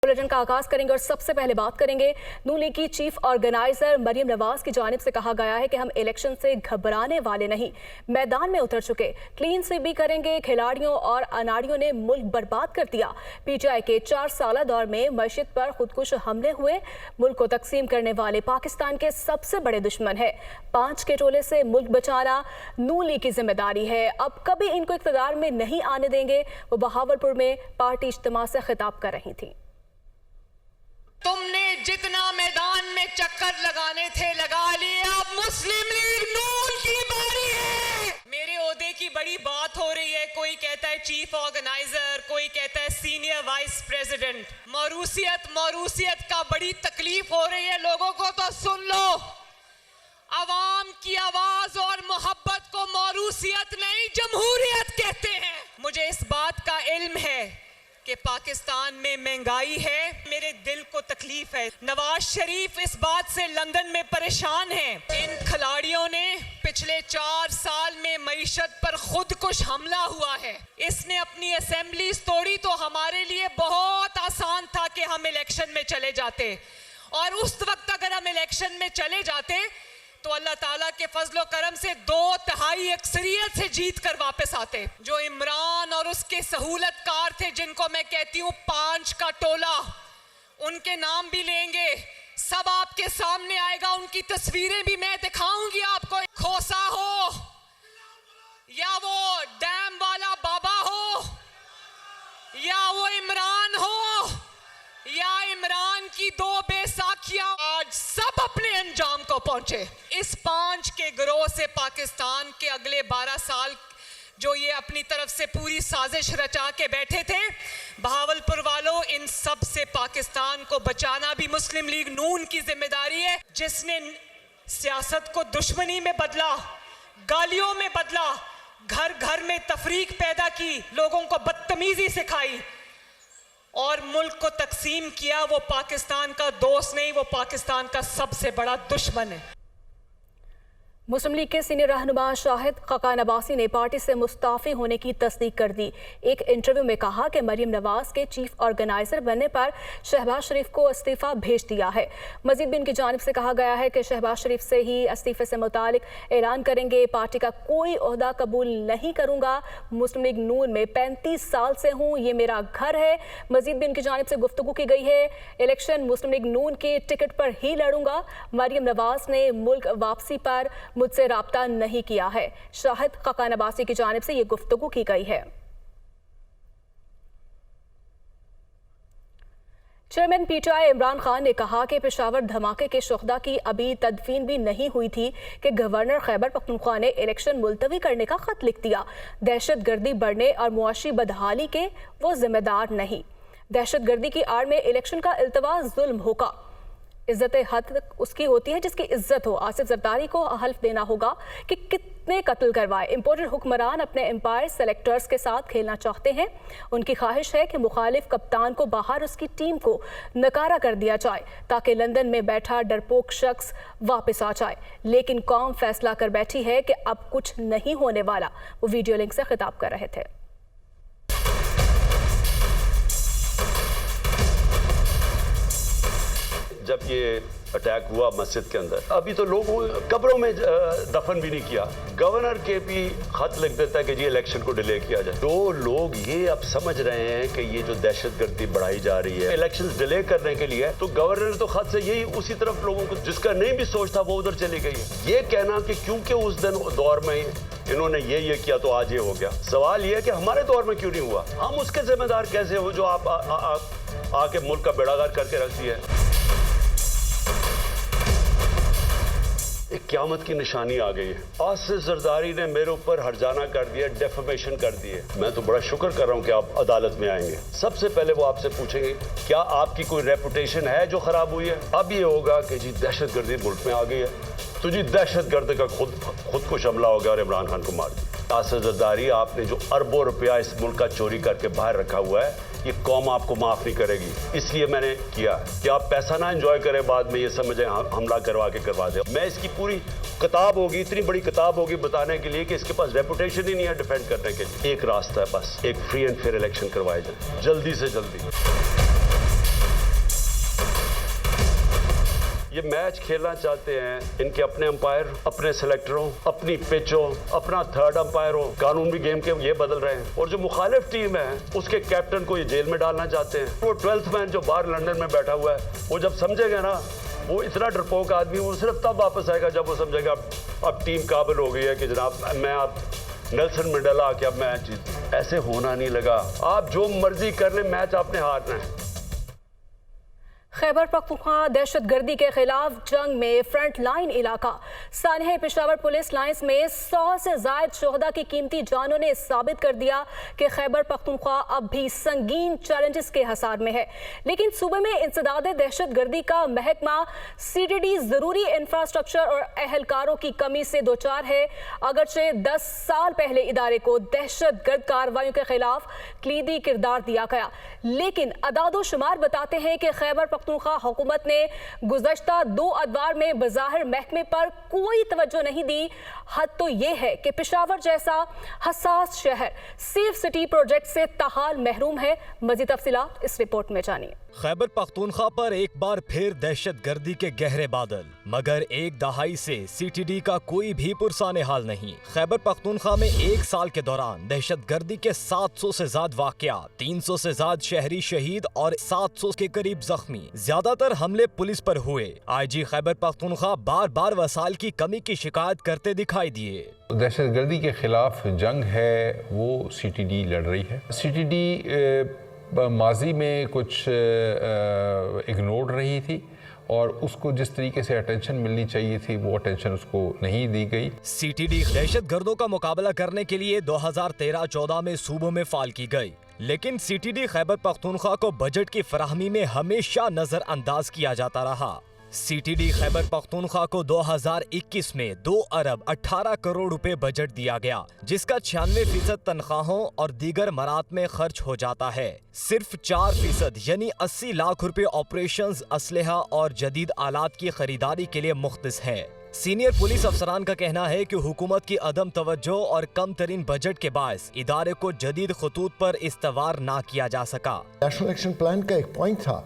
Bulletin का आगाज करेंगे और सबसे पहले बात करेंगे नून लीग की चीफ ऑर्गेनाइजर मरियम नवाज की जानिब से कहा गया है कि हम इलेक्शन से घबराने वाले नहीं, मैदान में उतर चुके, क्लीन स्वीप भी करेंगे। खिलाड़ियों और अनाड़ियों ने मुल्क बर्बाद कर दिया। पीटीआई के 4 साल दौर में मस्जिद पर खुदकुश हमले हुए। मुल्क को तकसीम करने वाले पाकिस्तान के सबसे बड़े दुश्मन है। 5 के टोले से मुल्क बचाना नून लीग की जिम्मेदारी है। अब कभी इनको इक़्तिदार में नहीं आने देंगे। वो बहावलपुर में पार्टी इज्तिमा से खिताब कर रही थी। तुमने जितना मैदान में चक्कर लगाने थे लगा लिए, अब मुस्लिम लीग नून की बारी है। मेरे ओहदे की बड़ी बात हो रही है, कोई कहता है चीफ ऑर्गेनाइजर, कोई कहता है सीनियर वाइस प्रेसिडेंट। मौरूसियत का बड़ी तकलीफ हो रही है लोगों को, तो सुन लो, अवाम की आवाज और मोहब्बत को मौरूसियत नहीं जमहूरियत कहते हैं। मुझे इस बात का इल्म है कि पाकिस्तान में महंगाई है, मेरे दिल को तकलीफ है। नवाज शरीफ इस बात से लंदन में परेशान हैं। इन खिलाड़ियों ने पिछले 4 साल में मईशत पर खुदकुश हमला हुआ है। इसने अपनी असेंबली तोड़ी तो हमारे लिए बहुत आसान था कि हम इलेक्शन में चले जाते, और उस वक्त अगर हम इलेक्शन में चले जाते तो अल्लाह ताला के फजलो करम से 2/3 अक्सरियत से जीत कर वापस आते। जो इमरान और उसके सहूलतकार थे, जिनको मैं कहती हूँ 5 का टोला, उनके नाम भी लेंगे, सब आपके सामने आएगा, उनकी तस्वीरें भी मैं दिखाऊंगी आपको। खोसा हो या वो डैम वाला बाबा हो, या वो इमरान हो, या इमरान की 2 बेसाखियां, आज सब अपने अंजाम को पहुंचे। इस 5 के गिरोह से पाकिस्तान के अगले 12 साल जो ये अपनी तरफ से पूरी साजिश रचा के बैठे थे, बहावलपुर वालों, इन सब से पाकिस्तान को बचाना भी मुस्लिम लीग नून की जिम्मेदारी है। जिसने सियासत को दुश्मनी में बदला, गालियों में बदला, घर घर में तफरीक पैदा की, लोगों को बदतमीजी सिखाई और मुल्क को तकसीम किया, वो पाकिस्तान का दोस्त नहीं, वो पाकिस्तान का सबसे बड़ा दुश्मन है। मुस्लिम लीग के सीनियर रहनुमा शाहिद खकान अब्बासी ने पार्टी से मुस्ताफी होने की तस्दीक कर दी। एक इंटरव्यू में कहा कि मरियम नवाज के चीफ ऑर्गेनाइजर बनने पर शहबाज शरीफ को इस्तीफा भेज दिया है। मजीद भी उनकी जानिब से कहा गया है कि शहबाज शरीफ से ही इस्तीफे से मुतालिक ऐलान करेंगे। पार्टी का कोई ओहदा कबूल नहीं करूंगा। मुस्लिम लीग नून में 35 साल से हूँ, ये मेरा घर है। मजीद भी उनकी जानिब से गुफ्तगू की गई है, इलेक्शन मुस्लिम लीग नून के टिकट पर ही लड़ूंगा। मरियम नवाज ने मुल्क वापसी पर मुझसे राब्ता नहीं किया है। शाहिद खकान अब्बासी की जानिब से ये गुफ्तगू की गई है। चेयरमैन पीटीआई इमरान खान ने कहा कि पेशावर धमाके के शुहदा की अभी तदफीन भी नहीं हुई थी कि गवर्नर खैबर पख्तूनख्वा ने इलेक्शन मुलतवी करने का खत लिख दिया। दहशत गर्दी बढ़ने और मुआशी बदहाली के वो जिम्मेदार नहीं। दहशत गर्दी की आड़ में इलेक्शन का इल्तवा जुल्म होगा। इज्जत हद उसकी होती है जिसकी इज्जत हो। आसिफ जरदारी को हल्फ देना होगा कि कितने कत्ल करवाए। इंपोर्टेड हुक्मरान अपने एम्पायर सेलेक्टर्स के साथ खेलना चाहते हैं। उनकी ख्वाहिश है कि मुखालिफ कप्तान को बाहर उसकी टीम को नकारा कर दिया जाए ताकि लंदन में बैठा डरपोक शख्स वापस आ जाए। लेकिन कौम फैसला कर बैठी है कि अब कुछ नहीं होने वाला। वो वीडियो लिंक से खिताब कर रहे थे। जब ये अटैक हुआ मस्जिद के अंदर, अभी तो लोगों कब्रों में दफन भी नहीं किया। गवर्नर के भी खत लिख देता है कि जी इलेक्शन को डिले किया जाए। तो लोग ये अब समझ रहे हैं कि ये जो दहशतगर्दी बढ़ाई जा रही है इलेक्शन डिले करने के लिए, तो गवर्नर तो खत से यही उसी तरफ लोगों को, जिसका नहीं भी सोच था वो उधर चली गई है। ये कहना कि क्योंकि उस दिन दौर में इन्होंने ये किया तो आज ये हो गया, सवाल ये है कि हमारे दौर में क्यों नहीं हुआ? हम उसके जिम्मेदार कैसे हो जो आप आके मुल्क का बेड़ागर करके रख दिया है। एक क़यामत की निशानी आ गई है। आसिफ जरदारी ने मेरे ऊपर हर्जाना कर दिया, डेफेमेशन कर दिए। मैं तो बड़ा शुक्र कर रहा हूं कि आप अदालत में आएंगे। सबसे पहले वो आपसे पूछेंगे क्या आपकी कोई रेपुटेशन है जो खराब हुई है। अब ये होगा कि जी दहशतगर्दी मुल्क में आ गई है, तो जी दहशतगर्द का खुद को हमला हो गया और इमरान खान को मार दिया। आसिफ जरदारी, आपने जो अरबों रुपया इस मुल्क का चोरी करके बाहर रखा हुआ है, ये कौम आपको माफ नहीं करेगी। इसलिए मैंने किया कि आप पैसा ना एंजॉय करें, बाद में ये समझें हमला करवा दे। मैं इसकी पूरी किताब होगी, इतनी बड़ी किताब होगी बताने के लिए कि इसके पास रेपुटेशन ही नहीं है डिफेंड करने के लिए। एक रास्ता है बस, एक फ्री एंड फेयर इलेक्शन करवाए जाए जल्दी से जल्दी। ये मैच खेलना चाहते हैं, इनके अपने अंपायर, अपने सेलेक्टरों, अपनी पिच हो, अपना थर्ड अंपायर हो, कानून भी गेम के ये बदल रहे हैं। और जो मुखालिफ टीम है उसके कैप्टन को ये जेल में डालना चाहते हैं। वो 12th मैन जो बाहर लंदन में बैठा हुआ है, वो जब समझेगा ना, वो इतना डरपोक आदमी, वो सिर्फ तब वापस आएगा जब वो समझेगा अब टीम काबिल हो गई है कि जनाब मैं अब नेल्सन मंडेला आके अब मैच जीत। ऐसे होना नहीं लगा। आप जो मर्जी कर ले, मैच आपने हारना है। खैबर पख्तूनख्वा दहशत गर्दी के खिलाफ जंग में फ्रंट लाइन इलाका सानिया पेशावर पुलिस लाइंस में 100 से जायद शोहदा की कीमती जानों ने साबित कर दिया कि खैबर पख्तूनख्वा अब भी संगीन चैलेंजेस के हसार में है। लेकिन सूबे में इंसदाद दहशत गर्दी का महकमा CTD जरूरी इंफ्रास्ट्रक्चर और एहलकारों की कमी से दो चार है। अगरचे 10 साल पहले इदारे को दहशत गर्द कार्रवाइयों के खिलाफ कलीदी किरदार दिया गया, लेकिन अदादो शुमार बताते हैं कि खैबर पख्तूनख्वा हुकूमत ने गुज़श्ता 2 अदवार में बज़ाहिर महकमे पर कोई तवज्जो नहीं दी। हद तो ये है कि पेशावर जैसा हसास शहर सेफ सिटी प्रोजेक्ट से ताहाल महरूम है। मज़ीद तफसीलात इस रिपोर्ट में जानिए। खैबर पख्तूनख्वा पर एक बार फिर दहशत गर्दी के गहरे बादल, मगर एक दहाई से CTD का कोई भी पुरसाने हाल नहीं। खैबर पख्तूनख्वा में एक साल के दौरान दहशत गर्दी के 700 से ज्यादा वाक़यात, 300 से ज्यादा शहरी शहीद और 700 के करीब जख्मी। ज्यादातर हमले पुलिस पर हुए। IG खैबर पख्तूनख्वा बार बार वसाइल की कमी की शिकायत करते दिखाई दिए। दहशत गर्दी के खिलाफ जंग है वो CTD लड़ रही है। CTD माजी में कुछ इग्नोर रही थी और उसको जिस तरीके से अटेंशन मिलनी चाहिए थी वो अटेंशन उसको नहीं दी गई। CTD दहशत गर्दों का मुकाबला करने के लिए 2013-14 में सूबों में फाल की गई, लेकिन CTD खैबर पख्तूनख्वा को बजट की फराहमी में हमेशा नजरअंदाज किया जाता रहा। CTD खैबर पख्तूनख्वा को 2021 में 2 अरब 18 करोड़ रुपए बजट दिया गया, जिसका 96% तनख्वाहों और दीगर मरात में खर्च हो जाता है। सिर्फ 4% यानी 80 लाख रुपए ऑपरेशंस, असलहा और जदीद आलात की खरीदारी के लिए मुख्तस है। सीनियर पुलिस अफसरान का कहना है कि हुकूमत की अदम तवज्जो और कम तरीन बजट के बायस इदारे को जदीद खतूत पर इस्तवार ना किया जा सका। नेशनल एक्शन प्लान का एक पॉइंट था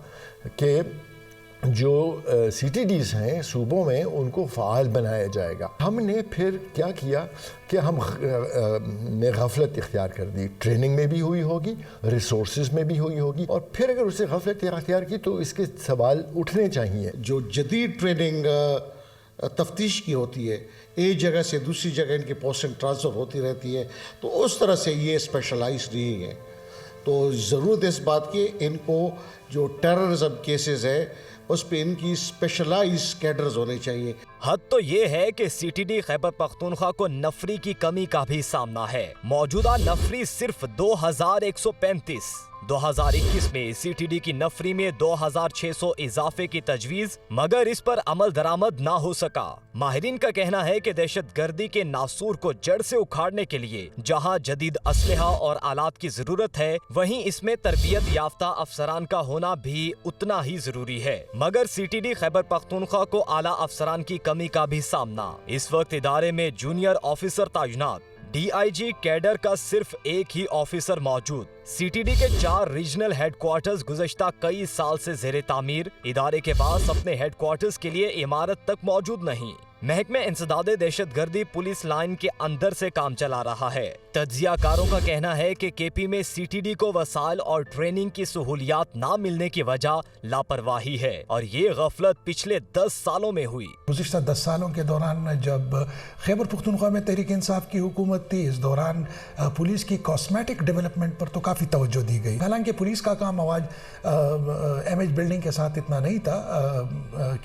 कि जो CTDs हैं सूबों में उनको फ़ाल बनाया जाएगा। हमने फिर क्या किया कि हम ने गफलत इख्तियार कर दी। ट्रेनिंग में भी हुई होगी, रिसोर्सेज में भी हुई होगी, और फिर अगर उसे गफलत इख्तियार की तो इसके सवाल उठने चाहिए। जो जदीद ट्रेनिंग तफ्तीश की होती है, एक जगह से दूसरी जगह इनकी पोस्टिंग ट्रांसफ़र होती रहती है, तो उस तरह से ये स्पेशलाइज नहीं है। तो ज़रूरत इस बात की इनको जो टेररिज्म केसेस है उस पे इनकी स्पेशलाइज कैडर्स होने चाहिए। हद तो ये है कि CTD खैबर पख्तूनख्वा को नफरी की कमी का भी सामना है। मौजूदा नफरी सिर्फ 2135। 2021 में CTD की नफरी में 2600 इजाफे की तजवीज, मगर इस पर अमल दरामद ना हो सका। माहिरीन का कहना है कि दहशत गर्दी के नासूर को जड़ से उखाड़ने के लिए जहां जदीद असलहा और आलात की जरूरत है, वहीं इसमें तरबियत याफ्ता अफसरान का होना भी उतना ही जरूरी है। मगर CTD खैबर पख्तूनख्वा को आला अफसरान की कमी का भी सामना। इस वक्त इदारे में जूनियर ऑफिसर तैनात, DIG कैडर का सिर्फ एक ही ऑफिसर मौजूद। CTD के 4 रीजनल हेडक्वार्टर्स गुज़श्ता कई साल से ज़ेरे तामीर। इदारे के पास अपने हेडक्वार्टर्स के लिए इमारत तक मौजूद नहीं। महकमे इंसदाद दहशत गर्दी पुलिस लाइन के अंदर से काम चला रहा है। तज्जियाकारों का कहना है कि KP में CTD को वसाइल और ट्रेनिंग की सहूलियात ना मिलने की वजह लापरवाही है, और ये गफलत पिछले 10 सालों में हुई। गुज़श्ता 10 सालों के दौरान जब खैबर पख्तूनख्वा में तहरीक इंसाफ की हुकूमत थी, इस दौरान पुलिस की कॉस्मेटिक डेवलपमेंट पर तो काफ़ी तवज्जो दी गई। हालांकि पुलिस का काम आवाज MH बिल्डिंग के साथ इतना नहीं था,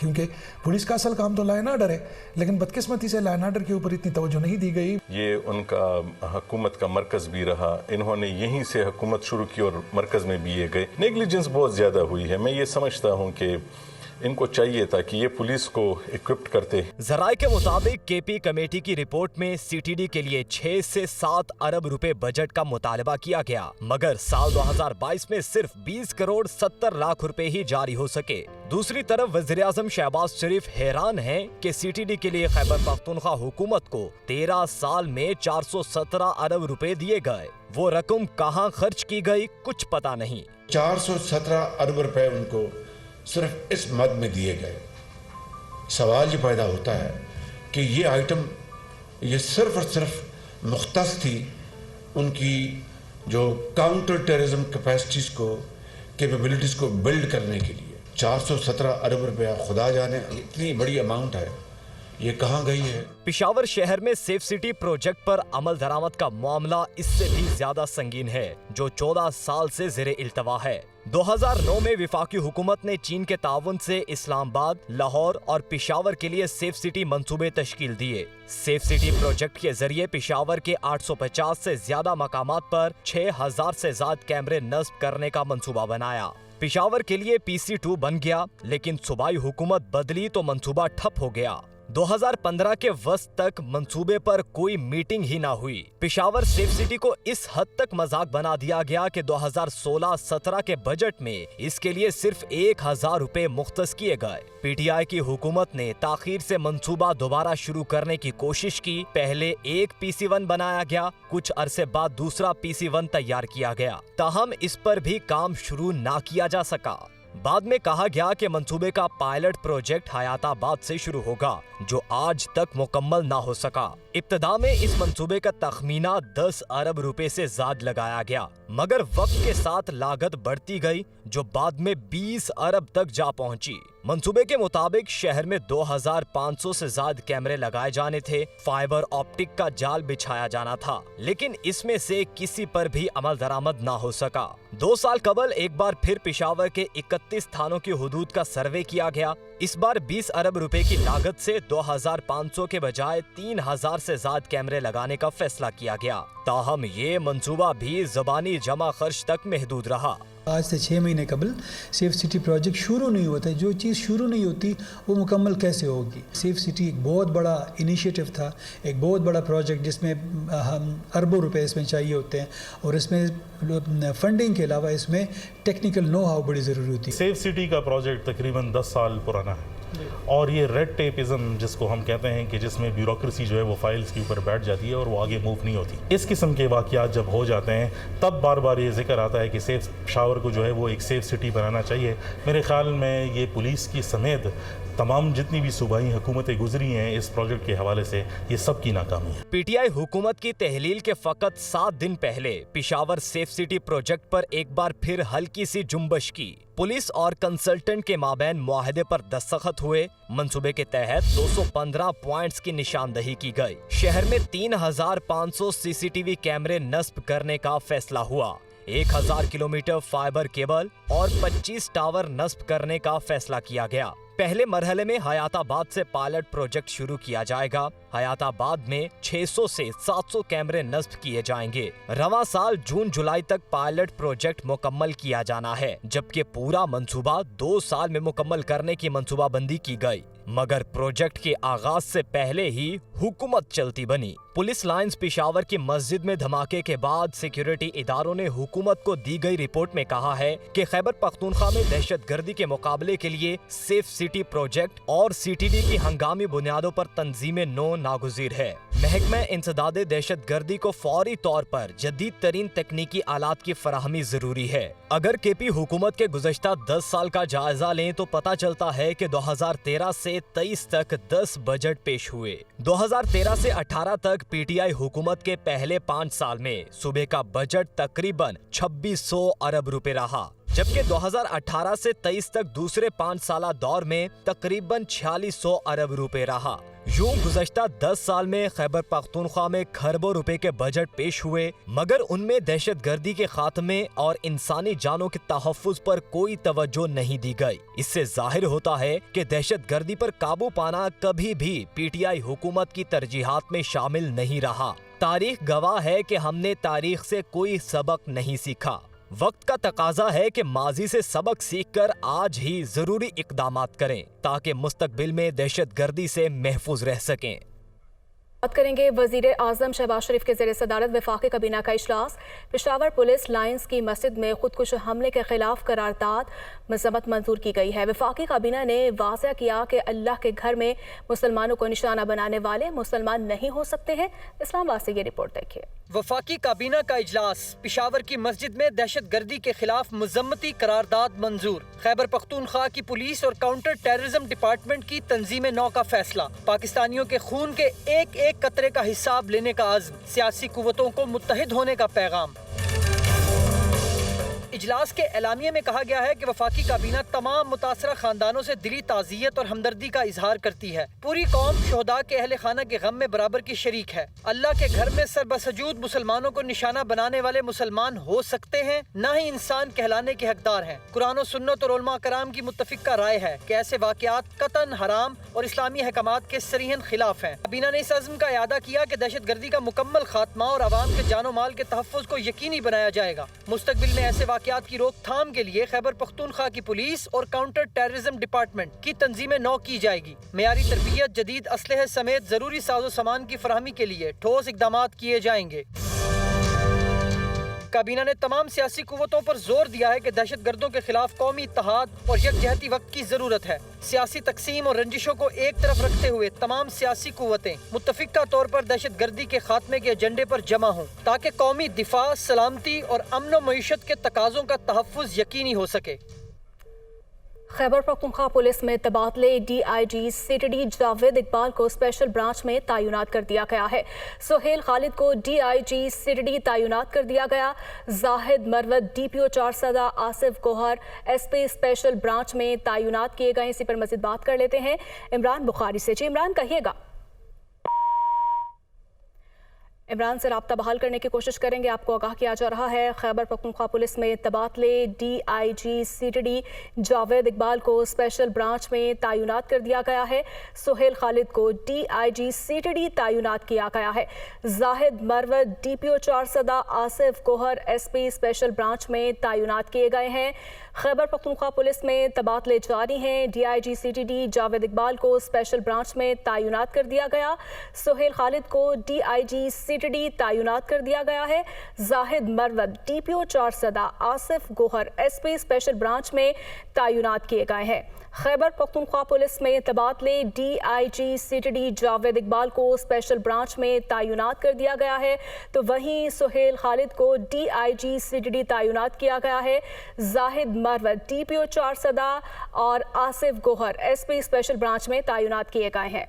क्योंकि पुलिस का असल काम तो लॉ एंड ऑर्डर है, लेकिन बदकिस्मती से लॉ एंड ऑर्डर के ऊपर इतनी तवज्जो नहीं दी गई। ये उनका हुकूमत का मरकज भी रहा, इन्होंने यहीं से हुकूमत शुरू की और मरकज में भी ये गए। नेग्लिजेंस बहुत ज़्यादा हुई है। मैं ये समझता हूँ कि इनको चाहिए था कि ये पुलिस को इक्विप्ड करते। जराये के मुताबिक KP कमेटी की रिपोर्ट में CTD के लिए 6 से 7 अरब रुपए बजट का मुतालबा किया गया, मगर साल 2022 में सिर्फ 20 करोड़ 70 लाख रुपए ही जारी हो सके। दूसरी तरफ वज़ीर-ए-आज़म शहबाज शरीफ हैरान हैं कि CTD के लिए खैबर पख्तूनख्वा हुकूमत को 13 साल में 417 अरब रुपए दिए गए। वो रकम कहाँ खर्च की गई कुछ पता नहीं। 417 अरब रुपए उनको सिर्फ इस मद में दिए गए सवाल ये पैदा होता है कि ये आइटम ये सिर्फ और सिर्फ मुख्तस थी उनकी जो काउंटर टेररिज्म कैपेसिटीज़ को कैपेबिलिटीज़ को बिल्ड करने के लिए। 417 अरब रुपया, खुदा जाने इतनी बड़ी अमाउंट है, ये कहाँ गई है। पिशावर शहर में सेफ सिटी प्रोजेक्ट पर अमल दरामद का मामला इससे भी ज्यादा संगीन है, जो 14 साल से ज़ेरे इल्तवा है। 2009 में विफाकी हुकूमत ने चीन के ताउन से इस्लामाबाद, लाहौर और पिशावर के लिए सेफ सिटी मंसूबे तश्कील दिए। सेफ सिटी प्रोजेक्ट के जरिए पिशावर के 850 से ज्यादा मकामात पर 6000 से ज्यादा कैमरे नस्ब करने का मंसूबा बनाया। पिशावर के लिए PC2 बन गया, लेकिन सूबाई हुकूमत बदली तो मंसूबा ठप हो गया। 2015 के वस्त तक मंसूबे पर कोई मीटिंग ही ना हुई। पिशावर सेफ सिटी को इस हद तक मजाक बना दिया गया कि 2016-17 के बजट में इसके लिए सिर्फ 1000 रुपए मुख्तस किए गए। PTI की हुकूमत ने ताखीर से मंसूबा दोबारा शुरू करने की कोशिश की। पहले एक PC1 बनाया गया, कुछ अरसे बाद दूसरा PC1 तैयार किया गया, ताहम इस पर भी काम शुरू ना किया जा सका। बाद में कहा गया कि मंसूबे का पायलट प्रोजेक्ट हयाताबाद से शुरू होगा, जो आज तक मुकम्मल ना हो सका। इब्तदा में इस मंसूबे का तखमीना 10 अरब रुपए से ज्यादा लगाया गया, मगर वक्त के साथ लागत बढ़ती गई, जो बाद में 20 अरब तक जा पहुंची। मंसूबे के मुताबिक शहर में 2500 से ज्यादा कैमरे लगाए जाने थे, फाइबर ऑप्टिक का जाल बिछाया जाना था, लेकिन इसमें से किसी पर भी अमल दरामद ना हो सका। 2 साल कबल एक बार फिर पिशावर के 31 थानों की हुदूद का सर्वे किया गया। इस बार 20 अरब रुपए की लागत से 2500 के बजाय 3000 से ज्यादा कैमरे लगाने का फैसला किया गया। ताहम ये मंसूबा भी ज़बानी जमा खर्च तक महदूद रहा। आज से 6 महीने कबल सेफ सिटी प्रोजेक्ट शुरू नहीं होता है। जो चीज़ शुरू नहीं होती वो मुकम्मल कैसे होगी। सेफ सिटी एक बहुत बड़ा इनिशिएटिव था, एक बहुत बड़ा प्रोजेक्ट जिसमें हम अरबों रुपए इसमें चाहिए होते हैं, और इसमें फंडिंग के अलावा इसमें टेक्निकल नो हाउ बड़ी ज़रूरी होती है। सेफ सिटी का प्रोजेक्ट तकरीबन 10 साल पुराना है, और ये रेड टेपिज्म जिसको हम कहते हैं कि जिसमें ब्यूरोक्रेसी जो है वो फाइल्स के ऊपर बैठ जाती है और वो आगे मूव नहीं होती। इस किस्म के वाक़यात जब हो जाते हैं तब बार बार ये जिक्र आता है कि सेफ पिशावर को जो है वो एक सेफ सिटी बनाना चाहिए। मेरे ख्याल में ये पुलिस की समेत तमाम जितनी भी सूबाई हुकूमतें गुजरी हैं इस प्रोजेक्ट के हवाले से, ये सब की नाकामी है। PTI हुकूमत की तहलील के फकत 7 दिन पहले पिशावर सेफ सिटी प्रोजेक्ट पर एक बार फिर हल्की सी जुम्बश की। पुलिस और कंसल्टेंट के माबैन मुआहदे पर दस्तखत हुए। मंसूबे के तहत 215 पॉइंट्स की निशानदही की गई। शहर में 3500 CCTV कैमरे नस्ब करने का फैसला हुआ। 1000 किलोमीटर फाइबर केबल और 25 टावर नस्ब करने का फैसला किया गया। पहले मरहले में हयाताबाद से पायलट प्रोजेक्ट शुरू किया जाएगा। हयाताबाद में 600 से 700 कैमरे नस्ब किए जाएंगे। रवां साल जून जुलाई तक पायलट प्रोजेक्ट मुकम्मल किया जाना है, जबकि पूरा मंसूबा 2 साल में मुकम्मल करने की मंसूबाबंदी की गई, मगर प्रोजेक्ट के आगाज से पहले ही हुकूमत चलती बनी। पुलिस लाइंस पिशावर की मस्जिद में धमाके के बाद सिक्योरिटी इदारों ने हुकूमत को दी गई रिपोर्ट में कहा है कि खैबर पख्तूनख्वा में दहशतगर्दी के मुकाबले के लिए सेफ सिटी प्रोजेक्ट और CTD की हंगामी बुनियादों पर तंजीमें नो नागुज़ीर है। महकमा इंसदाद दहशतगर्दी को फौरी तौर पर जदीद तरीन तकनीकी आलात की फराहमी जरूरी है। अगर KP हुकूमत के गुज़श्ता 10 साल का जायजा लें तो पता चलता है कि 2013 से 23 तक 10 बजट पेश हुए। 2013 से 18 तक PTI हुकूमत के पहले 5 साल में सूबे का बजट तकरीबन 2600 अरब रुपए रहा, जबकि 2018 से 23 तक दूसरे 5 साला दौर में तकरीबन 4600 अरब रुपए रहा। यूं गुज़श्ता 10 साल में खैबर पख्तूनख्वा में खरबों रुपए के बजट पेश हुए, मगर उनमें दहशतगर्दी के खात्मे और इंसानी जानों के तहफ़्फ़ुज़ पर कोई तवज्जो नहीं दी गई। इससे जाहिर होता है कि दहशतगर्दी पर काबू पाना कभी भी PTI हुकूमत की तरजीहात में शामिल नहीं रहा। तारीख गवाह है कि हमने तारीख से कोई सबक नहीं सीखा। वक्त का तकाजा है कि माजी से सबक सीखकर आज ही जरूरी इक़दामात करें ताकि मुस्तकबिल में दहशतगर्दी से महफूज रह सकें। बात करेंगे वजीर आजम शहबाज शरीफ के ज़ेर सदारत वफाकी काबीना का इजलास। पेशावर पुलिस लाइंस की मस्जिद में खुदकुश हमले के खिलाफ करारदाद मज़म्मत मंजूर की गई है। वफाकी काबीना ने वाज़ेह किया कि अल्लाह के घर में मुसलमानों को निशाना बनाने वाले मुसलमान नहीं हो सकते हैं। इस्लामाबाद से ये रिपोर्ट देखिए। वफाकी काबीना का इजलास, पेशावर की मस्जिद में दहशत गर्दी के खिलाफ मजम्मती करारदाद मंजूर। खैबर पख्तूनख्वा की पुलिस और काउंटर टेररिज्म डिपार्टमेंट की तंजीम नौ का फैसला। पाकिस्तानियों के खून के एक एक कतरे का हिसाब लेने का अज़्म, सियासी कुव्वतों को मुत्तहिद होने का पैगाम। इजलास के एलामिये में कहा गया है कि वफाकी काबीना तमाम मुतासरा खानदानों से दिली ताज़ियत और हमदर्दी का इजहार करती है। पूरी कौम शोहदा के अहले खाना के गम में बराबर की शरीक है। अल्लाह के घर में सरबसजूद मुसलमानों को निशाना बनाने वाले मुसलमान हो सकते हैं, न ही इंसान कहलाने के हकदार हैं। कुरान और सुन्नत और उलमा कराम की मुत्तफिका राय है कि ऐसे वाक़यात कतन हराम और इस्लामी अहकामात के सरीहन खिलाफ हैं। काबीना ने इस अज़्म का इआदा किया कि दहशत गर्दी का मुकम्मल खात्मा और आवाम के जानो माल के तहफ़्फ़ुज़ को यकीनी बनाया जाएगा। मुस्तक़बिल में ऐसे वाक़यात की रोकथाम के लिए खैबर पख्तूनख्वा की पुलिस और काउंटर टेररिज्म डिपार्टमेंट की तंजीमें नौ की जाएगी। मेयारी तरबियत, जदीद असलहे समेत जरूरी साजो सामान की फराहमी के लिए ठोस इक़दामात किए जाएंगे। काबीना ने तमाम सियासी कुव्वतों पर जोर दिया है कि दहशत गर्दों के खिलाफ कौमी इत्तेहाद और यकजहती वक्त की जरूरत है। सियासी तकसीम और रंजिशों को एक तरफ रखते हुए तमाम सियासी कुव्वतें मुत्तफिका तौर पर दहशत गर्दी के खात्मे के एजेंडे पर जमा हों, ताकि कौमी दिफा, सलामती और अमन व मईशत के तकाज़ों का तहफ़्फ़ुज़ यकीनी हो सके। खैबर पख्तूनख्वा पुलिस में तबादले, DIG CTD जावेद इकबाल को स्पेशल ब्रांच में तैनात कर दिया गया है। सुहेल खालिद को DIG CTD तैनात कर दिया गया। जाहिद मरवत DPO 4 सदा, Asif Gohar SP special branch में तैनात किए गए। इसी पर मज़ीद बात कर लेते हैं इमरान बुखारी से। जी इमरान, कहिएगा। इमरान से राब्ता बहाल करने की कोशिश करेंगे। आपको आगाह किया जा रहा है खैबर पख्तूनख्वा पुलिस में तबादले, DIG CTD जावेद इकबाल को स्पेशल ब्रांच में तैनात कर दिया गया है। सुहेल खालिद को DIG CTD तैनात किया गया है। जाहिद मरवत DPO 4 सदा, Asif Gohar SP special branch में तैनात किए गए हैं। खैबर पख्तूनख्वा पुलिस में तबादले जारी हैं। DIG CTD जावेद इकबाल को स्पेशल ब्रांच में तैनात कर दिया गया। सुहेल खालिद को DIG CTD तैनात कर दिया गया है। जाहिद मरवत DPO 4 सदा, Asif Gohar SP special branch में तैनात किए गए हैं। खैबर पख्तूनख्वा पुलिस में तबादले, DIG CTD जावेद इकबाल को स्पेशल ब्रांच में तैनात कर दिया गया है, तो वहीं सुहेल खालिद को DIG CTD तैनात किया गया है। जाहिद मरवत DPO 4 सदा और Asif Gohar SP special branch में तैनात किए गए हैं।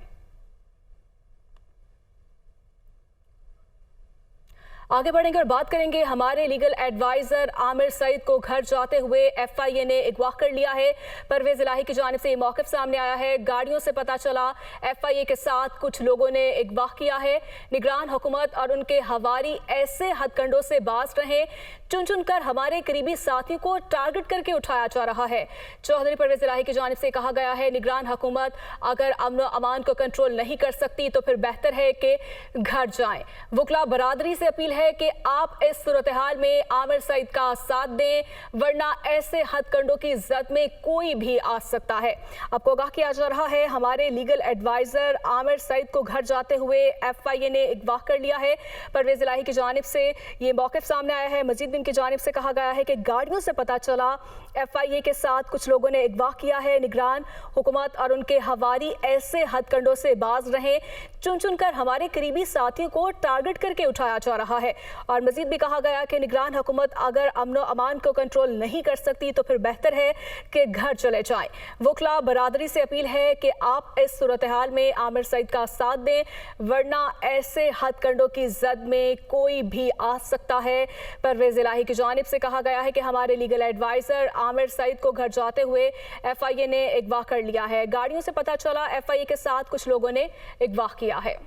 आगे बढ़ेंगे और बात करेंगे हमारे लीगल एडवाइजर आमिर सईद को घर जाते हुए FIA ने अगवा कर लिया है। परवेज इलाही की जानिब से ये मौक़िफ़ सामने आया है। गाड़ियों से पता चला FIA के साथ कुछ लोगों ने अगवा किया है। निगरान हुकूमत और उनके हवारी ऐसे हथकंडों से बाज रहे, चुन चुन कर हमारे करीबी साथियों को टारगेट करके उठाया जा रहा है। चौधरी परवेज इलाही की जानिब से कहा गया है, निगरान हुकूमत अगर अमन व अमान को कंट्रोल नहीं कर सकती तो फिर बेहतर है कि घर जाएं। वकला बरादरी से अपील है कि आप इस सूरत हाल में आमिर सईद का साथ दें, वरना ऐसे हथकंडों की जद में कोई भी आ सकता है। आपको आगाह किया जा रहा है, हमारे लीगल एडवाइजर आमिर सईद को घर जाते हुए FIA ने अगवा कर लिया है। परवेज इलाही की जानिब से ये मौक़िफ़ सामने आया है। मजीद इनकी जानिब से कहा गया है कि गाड़ियों से पता चला FIA के साथ कुछ लोगों ने अगवा किया है। निगरान हुकूमत और उनके हवारी ऐसे हथकंडों से बाज रहे, चुन चुन कर हमारे करीबी साथियों को टारगेट करके उठाया जा रहा है। और मजीद भी कहा गया कि निगरान हुकूमत अगर अमन व अमान को कंट्रोल नहीं कर सकती तो फिर बेहतर है कि घर चले जाएं। वकला बरादरी से अपील है कि आप इस सूरत हाल में आमिर सईद का साथ दें, वरना ऐसे हथकंडों की जद में कोई भी आ सकता है। परवेज इलाही की जानिब से कहा गया है कि हमारे लीगल एडवाइजर आमिर सईद को घर जाते हुए FIA ने अगवा कर लिया है। गाड़ियों से पता चला FIA के साथ कुछ लोगों ने अगवा किया है।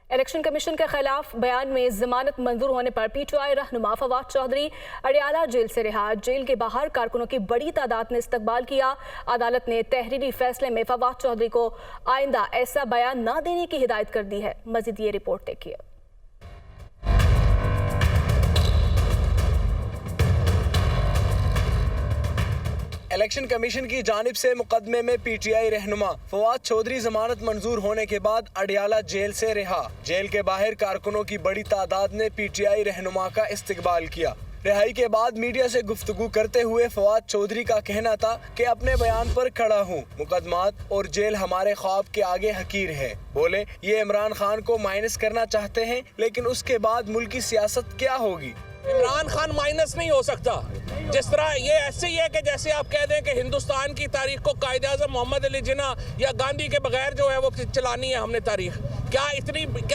इलेक्शन कमीशन के खिलाफ बयान में जमानत मंजूर होने पर PTI रहनुमा फवाद चौधरी अडियाला जेल से रिहा। जेल के बाहर कारकुनों की बड़ी तादाद ने इस्तकबाल किया। अदालत ने तहरीरी फैसले में फवाद चौधरी को आइंदा ऐसा बयान न देने की हिदायत कर दी है। मजीद ये रिपोर्ट देखिए। इलेक्शन कमीशन की जानिब से मुकदमे में PTI रहनुमा फवाद चौधरी जमानत मंजूर होने के बाद अडियाला जेल से रिहा। जेल के बाहर कारकुनों की बड़ी तादाद ने PTI रहनुमा का इस्तकबाल किया। رہائی کے بعد میڈیا سے گفتگو کرتے ہوئے فواد چودھری کا کہنا تھا کہ اپنے بیان پر کھڑا ہوں، مقدمات اور جیل ہمارے خواب کے آگے حقیر ہے۔ بولے یہ عمران خان کو مائنس کرنا چاہتے ہیں، لیکن اس کے بعد ملک کی سیاست کیا ہوگی؟ عمران خان مائنس نہیں ہو سکتا، جس طرح یہ ایسے ہی ہے کہ جیسے آپ کہہ دیں کہ ہندوستان کی تاریخ کو قائد اعظم محمد علی جناح یا گاندھی کے بغیر جو ہے وہ چلانی ہے ہم نے تاریخ۔ کیا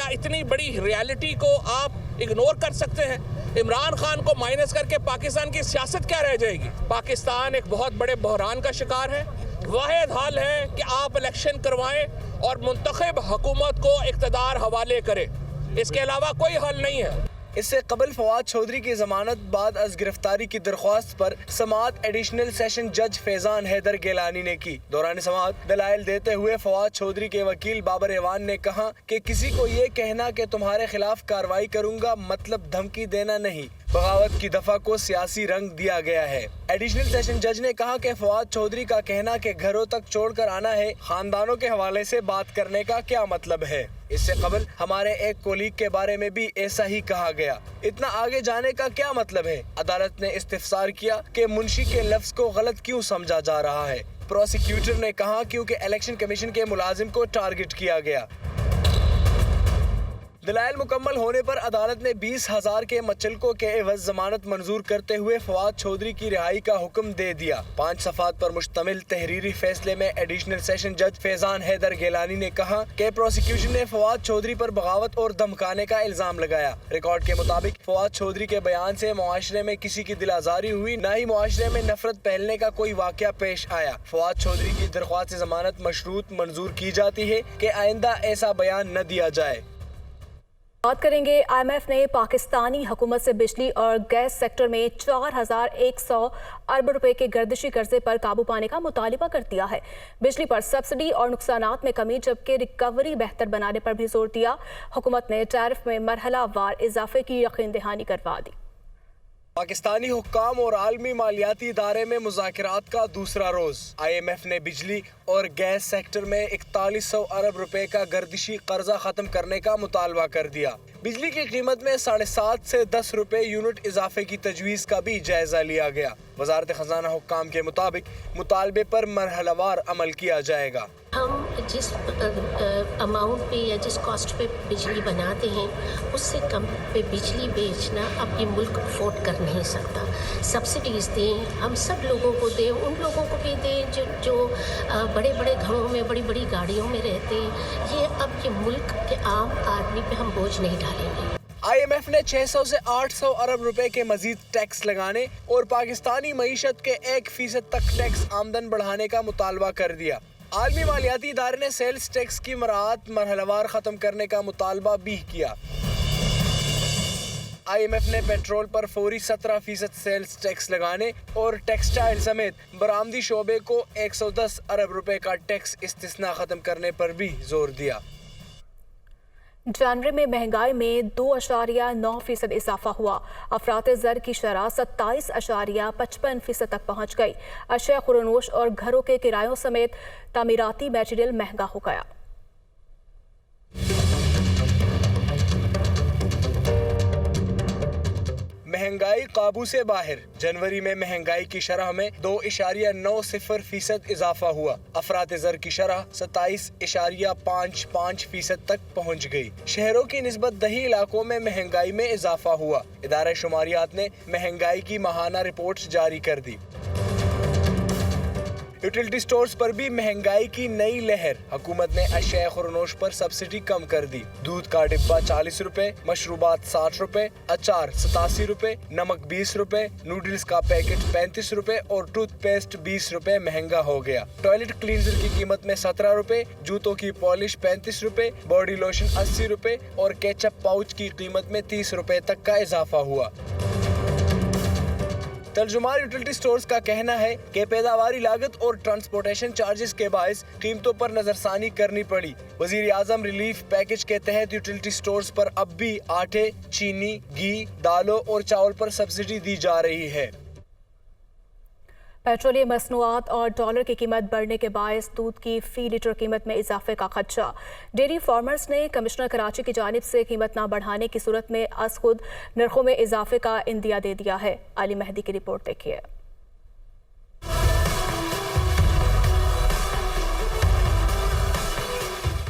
اتنی بڑی ریالٹی کو آپ اگنور کر سکتے ہیں؟ عمران خان کو مائنس کر کے پاکستان کی سیاست کیا رہ جائے گی؟ پاکستان ایک بہت بڑے بحران کا شکار ہے۔ واحد حل ہے کہ آپ الیکشن کروائیں اور منتخب حکومت کو اقتدار حوالے کریں، اس کے علاوہ کوئی حل نہیں ہے۔ اس سے قبل فواد چودھری کی ضمانت بعد از گرفتاری کی درخواست پر سماعت ایڈیشنل سیشن جج فیضان حیدر گیلانی نے کی۔ دوران سماعت دلائل دیتے ہوئے فواد چودھری کے وکیل بابر ایوان نے کہا کہ کسی کو یہ کہنا کہ تمہارے خلاف کارروائی کروں گا مطلب دھمکی دینا نہیں، بغاوت کی دفعہ کو سیاسی رنگ دیا گیا ہے۔ ایڈیشنل سیشن جج نے کہا کہ فواد چودھری کا کہنا کہ گھروں تک چھوڑ کر آنا ہے، خاندانوں کے حوالے سے بات کرنے کا کیا مطلب ہے؟ اس سے قبل ہمارے ایک کولیگ کے بارے میں بھی ایسا ہی کہا گیا۔ اتنا آگے جانے کا کیا مطلب ہے؟ عدالت نے استفسار کیا کہ منشی کے لفظ کو غلط کیوں سمجھا جا رہا ہے؟ پروسیکیوٹر نے کہا کیونکہ الیکشن کمیشن کے ملازم کو ٹارگٹ کیا گیا۔ دلائل مکمل ہونے پر عدالت نے 20,000 کے مچلکوں کے عوض ضمانت منظور کرتے ہوئے فواد چودھری کی رہائی کا حکم دے دیا۔ 5 صفحات پر مشتمل تحریری فیصلے میں ایڈیشنل سیشن جج فیضان حیدر گیلانی نے کہا کہ پروسیکیوشن نے فواد چودھری پر بغاوت اور دھمکانے کا الزام لگایا۔ ریکارڈ کے مطابق فواد چودھری کے بیان سے معاشرے میں کسی کی دل آزاری ہوئی، نہ ہی معاشرے میں نفرت پھیلنے کا کوئی واقعہ پیش آیا۔ فواد چودھری کی درخواست ضمانت مشروط منظور کی جاتی ہے کہ آئندہ ایسا بیان نہ دیا جائے۔ بات کریں گے آئی ایم ایف نے پاکستانی حکومت سے بجلی اور گیس سیکٹر میں 4,100 ارب روپے کے گردشی قرضے پر قابو پانے کا مطالبہ کر دیا ہے۔ بجلی پر سبسڈی اور نقصانات میں کمی جبکہ ریکوری بہتر بنانے پر بھی زور دیا۔ حکومت نے ٹیرف میں مرحلہ وار اضافے کی یقین دہانی کروا دی۔ پاکستانی حکام اور عالمی مالیاتی ادارے میں مذاکرات کا دوسرا روز۔ آئی ایم ایف نے بجلی اور گیس سیکٹر میں 4100 ارب روپے کا گردشی قرضہ ختم کرنے کا مطالبہ کر دیا۔ بجلی کی قیمت میں 7.5 سے 10 روپے یونٹ اضافے کی تجویز کا بھی جائزہ لیا گیا۔ وزارت خزانہ حکام کے مطابق مطالبے پر مرحلہ وار عمل کیا جائے گا۔ ہم جس اماؤنٹ پہ یا جس کاسٹ پہ بجلی بناتے ہیں اس سے کم پہ بجلی بیچنا اب یہ ملک افورڈ کر نہیں سکتا۔ سبسڈیز دیں، ہم سب لوگوں کو دیں، ان لوگوں کو بھی دیں جو بڑے بڑے گھروں میں بڑی بڑی گاڑیوں میں رہتے ہیں۔ یہ اب یہ ملک کے عام آدمی پہ ہم بوجھ نہیں ڈالیں گے۔ آئی ایم ایف نے 600 سے 800 ارب روپے کے مزید ٹیکس لگانے اور پاکستانی معیشت کے 1% تک ٹیکس آمدن بڑھانے کا مطالبہ کر دیا۔ عالمی مالیاتی ادارے نے سیلز ٹیکس کی مراعات مرحلہ وار ختم کرنے کا مطالبہ بھی کیا۔ آئی ایم ایف نے پیٹرول پر فوری 17% سیلز ٹیکس لگانے اور ٹیکسٹائل سمیت برآمدی شعبے کو 110 ارب روپے کا ٹیکس استثناء ختم کرنے پر بھی زور دیا۔ جانورے میں مہنگائی میں 2.9% اضافہ ہوا۔ افراط زر کی شرح 27.55% تک پہنچ گئی۔ اشیاء خورنوش اور گھروں کے کرایوں سمیت تعمیراتی میٹیریل مہنگا ہو گیا۔ مہنگائی قابو سے باہر۔ جنوری میں مہنگائی کی شرح میں 2.90% اضافہ ہوا۔ افراط زر کی شرح 27.55% تک پہنچ گئی۔ شہروں کی نسبت دیہی علاقوں میں مہنگائی میں اضافہ ہوا۔ ادارہ شماریات نے مہنگائی کی ماہانہ رپورٹ جاری کر دی۔ یوٹیلٹی سٹورز پر بھی مہنگائی کی نئی لہر۔ حکومت نے اشیاء خورنوش پر سبسڈی کم کر دی۔ دودھ کا ڈبہ 40 روپے، مشروبات 60 روپے، اچار 87 روپے، نمک 20 روپے، نوڈلز کا پیکٹ 35 روپے اور ٹوتھ پیسٹ 20 روپے مہنگا ہو گیا۔ ٹوائلٹ کلینزر کی قیمت میں 17 روپے، جوتوں کی پالش 35 روپے، باڈی لوشن 80 روپے اور کیچپ پاؤچ کی قیمت میں 30 روپے تک کا اضافہ ہوا۔ ترجمان یوٹیلٹی سٹورز کا کہنا ہے کہ پیداواری لاگت اور ٹرانسپورٹیشن چارجز کے باعث قیمتوں پر نظر ثانی کرنی پڑی۔ وزیر اعظم ریلیف پیکج کے تحت یوٹیلٹی سٹورز پر اب بھی آٹے، چینی، گھی، دالوں اور چاول پر سبسڈی دی جا رہی ہے۔ पेट्रोलियम मसनूआत और डॉलर की कीमत बढ़ने के बायस दूध की फी लीटर कीमत में इजाफे का खदशा। डेयरी फार्मर्स ने कमिश्नर कराची की जानिब से कीमत न बढ़ाने की सूरत में अज खुद नरखों में इजाफे का इंदिया दे दिया है। अली मेहदी की रिपोर्ट देखिए।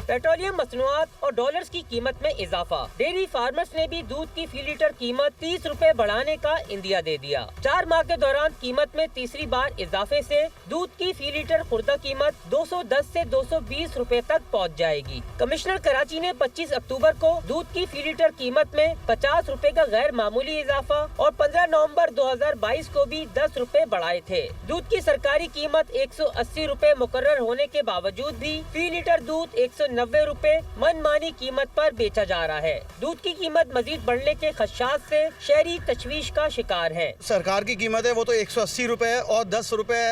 पेट्रोलियम मसनूआत और डॉलर्स की कीमत में इजाफा। डेयरी फार्मर्स ने भी दूध की फी लीटर कीमत 30 रुपए बढ़ाने का इंदिया दे दिया। 4 माह के दौरान कीमत में तीसरी बार इजाफे से दूध की फी लीटर खुर्दा कीमत 210 से 220 रुपए तक पहुंच जाएगी। कमिश्नर कराची ने 25 अक्टूबर को दूध की फी लीटर कीमत में 50 रुपए का गैर मामूली इजाफा और 15 नवंबर 2022 को भी 10 रुपए बढ़ाए थे। दूध की सरकारी कीमत 180 रुपए मुकर्रर होने के बावजूद भी फी लीटर दूध 190 रुपए मनमानी कीमत पर बेचा जा रहा है। दूध की कीमत मजीद बढ़ने के खदशात से शहरी तशवीश का शिकार है। सरकार की कीमत है वो तो 180 रुपए और 10 रुपए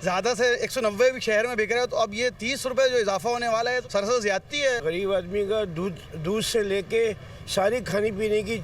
ज्यादा से 190 भी शहर में बिक रहा है, तो अब ये 30 रुपए जो इजाफा होने वाला है सरासर ज्यादती है। गरीब आदमी का दूध से लेके सारी खाने पीने की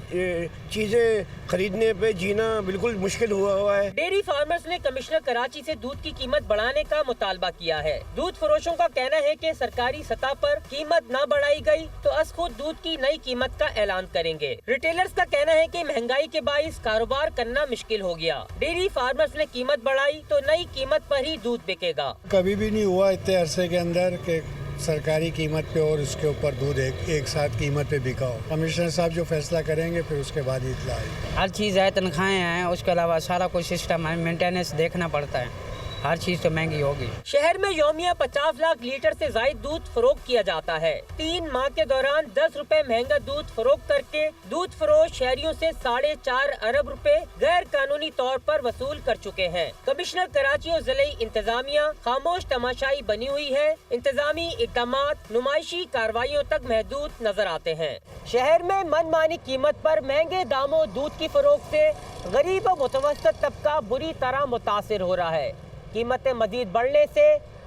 चीजें खरीदने पे जीना बिल्कुल मुश्किल हुआ है। डेयरी फार्मर्स ने कमिश्नर कराची से दूध की कीमत बढ़ाने का मुतालबा किया है। दूध फरोशों का कहना है कि सरकारी सतह पर कीमत न बढ़ाई गई तो अस खुद दूध की नई कीमत का ऐलान करेंगे। रिटेलर्स का कहना है कि महंगाई के बाइस कारोबार करना मुश्किल हो गया। डेयरी फार्मर्स ने कीमत बढ़ाई तो नई कीमत पर ही दूध बिकेगा। कभी भी नहीं हुआ इतने अरसे के अंदर के सरकारी कीमत पे और उसके ऊपर दूध एक साथ कीमत पे बिका हो। कमिश्नर साहब जो फैसला करेंगे फिर उसके बाद ही इत्तला आएगी। हर चीज़ है, तनख्वाहें हैं, उसके अलावा सारा कुछ सिस्टम है, मेंटेनेंस देखना पड़ता है, हर चीज तो महंगी होगी। शहर में यौमिया 50 लाख लीटर से जायद दूध फरोख्त किया जाता है। 3 माह के दौरान 10 रुपए महंगा दूध फरोख्त करके दूध फरोश शहरियों से 4.5 अरब रुपए गैर कानूनी तौर पर वसूल कर चुके हैं। कमिश्नर कराची और जिले इंतजामिया खामोश तमाशाई बनी हुई है। इंतजामी इक़दामात नुमाइशी कार्रवाइयों तक महदूद नजर आते हैं। शहर में मनमानी कीमत पर महंगे दामों दूध की फरोख्त से गरीब और मुतवस्सित तबका बुरी तरह मुतासिर हो रहा है। कीमतें मजीद बढ़ने से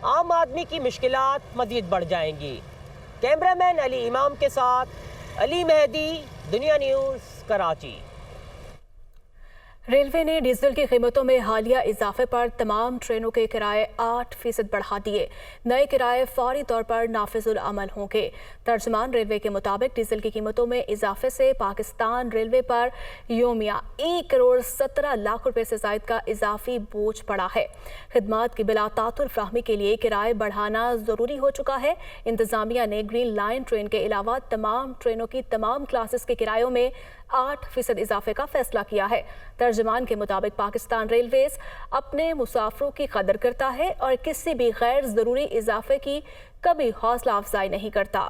आम आदमी की मुश्किलात मजीद बढ़ जाएंगी। कैमरामैन अली इमाम के साथ अली मेहदी, दुनिया न्यूज़, कराची। रेलवे ने डीजल की कीमतों में हालिया इजाफे पर तमाम ट्रेनों के किराए 8% बढ़ा दिए। नए किराए फौरी तौर पर नाफिजुल अमल होंगे। तर्जमान रेलवे के मुताबिक डीजल की कीमतों में इजाफे से पाकिस्तान रेलवे पर योमिया 1 करोड़ 17 लाख रुपए से जायद का इजाफी बोझ पड़ा है। खिदमात की बिला तातुल फ्राहमी के लिए किराए बढ़ाना ज़रूरी हो चुका है। इंतजामिया ने ग्रीन लाइन ट्रेन के अलावा तमाम ट्रेनों की तमाम क्लासेस के किरायों में 8% इजाफे का फैसला किया है। तर्जमान के मुताबिक पाकिस्तान रेलवेज अपने मुसाफिरों की कदर करता है और किसी भी गैर ज़रूरी इजाफे की कभी हौसला अफजाई नहीं करता।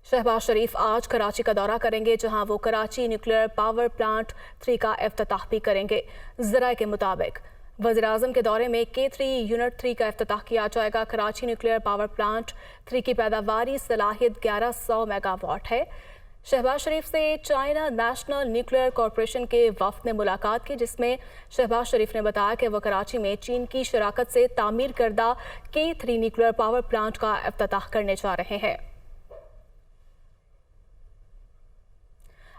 शहबाज शरीफ आज कराची का दौरा करेंगे, जहां वो कराची न्यूक्लियर पावर प्लांट 3 का इफ्तिताह भी करेंगे। ज़राए के मुताबिक वज़ीर-ए-आज़म के दौरे में K3 यूनिट 3 का इफ्तिताह किया जाएगा। कराची न्यूक्लियर पावर प्लांट 3 की पैदावारी सलाहियत 1100 मेगावाट है। शहबाज शरीफ से चाइना नेशनल न्यूक्लियर कॉरपोरेशन के वफ़द ने मुलाकात की, जिसमें शहबाज शरीफ ने बताया कि वह कराची में चीन की शराकत से तामीर करदा K3 न्यूक्लियर पावर प्लांट का इफ्तिताह करने जा रहे हैं।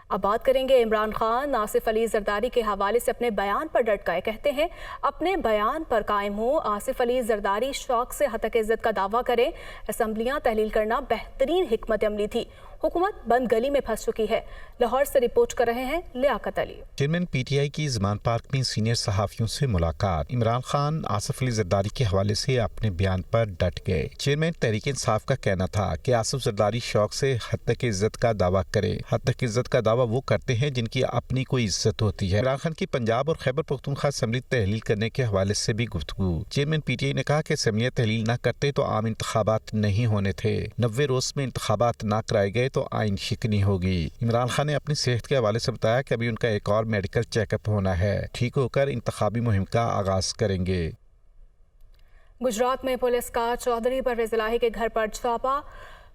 अब बात करेंगे इमरान खान। आसिफ अली जरदारी के हवाले से अपने बयान पर डट गए। कहते हैं अपने बयान पर कायम हो। आसिफ अली जरदारी शौक से हतक इज्जत का दावा करें। असम्बलियां तहलील करना बेहतरीन हिकमत अमली थी। हुकूमत बंद गली में फंस चुकी है। लाहौर से रिपोर्ट कर रहे हैं लियाकत अली। चेयरमैन PTI की ज़मान पार्क में सीनियर सहाफ़ियों से मुलाकात। इमरान खान आसिफ अली जरदारी के हवाले से अपने बयान पर डट गए। चेयरमैन तहरीक इंसाफ का कहना था कि आसिफ जरदारी शौक से हद तक इज्जत का दावा करे। हद तक इज्जत का दावा वो करते हैं जिनकी अपनी कोई इज्जत होती है। इमरान खान की पंजाब और खैबर पख्तूनख्वा असम्बली तहलील करने के हवाले से भी गुफ्तगू। चेयरमैन PTI ने कहा कि असम्बलियां तहलील न करते तो आम इंतखाबात नहीं होने थे। 90 रोज में इंतखाबात न कराए गए तो आइन शिकनी होगी। इमरान खान ने अपनी सेहत के हवाले से बताया कि अभी उनका एक और मेडिकल चेकअप होना है। ठीक होकर इंतखाबी मुहिम का आगाज करेंगे। गुजरात में पुलिस का चौधरी परवेज इलाही के घर पर छापा।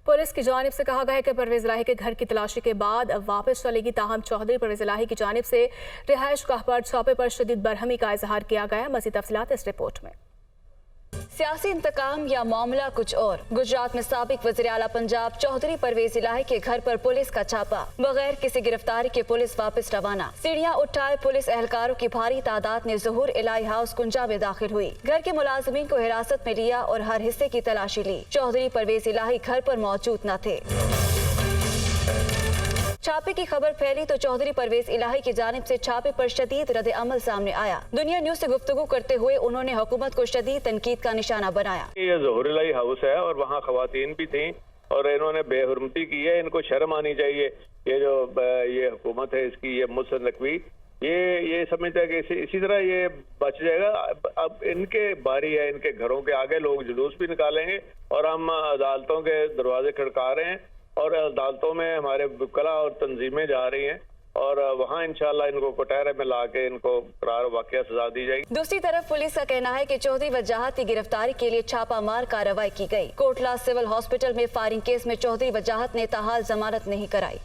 पुलिस की जानिब से कहा गया है कि परवेज इलाही के घर की तलाशी के बाद वापस चलेगी। ताहम चौधरी परवेज इलाही की जानिब से रिहाइश गाह पर छापे पर शदीद बरहमी का इजहार किया गया। मज़ीद तफसीलात इस रिपोर्ट में। सियासी इंतकाम या मामला कुछ और। गुजरात में साबिक वज़ीर आला पंजाब चौधरी परवेज इलाही के घर पर पुलिस का छापा, बगैर किसी गिरफ्तारी के पुलिस वापस रवाना। सीढ़ियां उठाए पुलिस एहलकारों की भारी तादाद ने ज़हूर इलाही हाउस कुंजा में दाखिल हुई। घर के मुलाजिमीन को हिरासत में लिया और हर हिस्से की तलाशी ली। चौधरी परवेज इलाही घर पर मौजूद न थे। छापे की खबर फैली तो चौधरी परवेज इलाही की जानिब से छापे पर शदीद रद्द अमल सामने आया। दुनिया न्यूज से गुफ्तगू करते हुए उन्होंने हुकूमत को शदीद तनकीद का निशाना बनाया। ये ज़हूर इलाही हाउस है और वहाँ खवातीन भी थीं और इन्होंने बेहुरमती की है, इनको शर्म आनी चाहिए। ये जो ये हुकूमत है इसकी, ये मुहसिन नकवी ये समझता है कि इसी तरह ये बच जाएगा। अब इनके बारी है, इनके घरों के आगे लोग जुलूस भी निकालेंगे और हम अदालतों के दरवाजे खड़का रहे हैं और अदालतों में हमारे वकला और तंजीमें जा रही हैं और वहाँ इंशाल्लाह इनको कटहरे में लाके इनको करार वाक़या सजा दी जाएगी। दूसरी तरफ पुलिस का कहना है कि चौधरी वजाहत की गिरफ्तारी के लिए छापामार कार्रवाई की गई। कोटला सिविल हॉस्पिटल में फायरिंग केस में चौधरी वजाहत ने ताहाल जमानत नहीं कराई।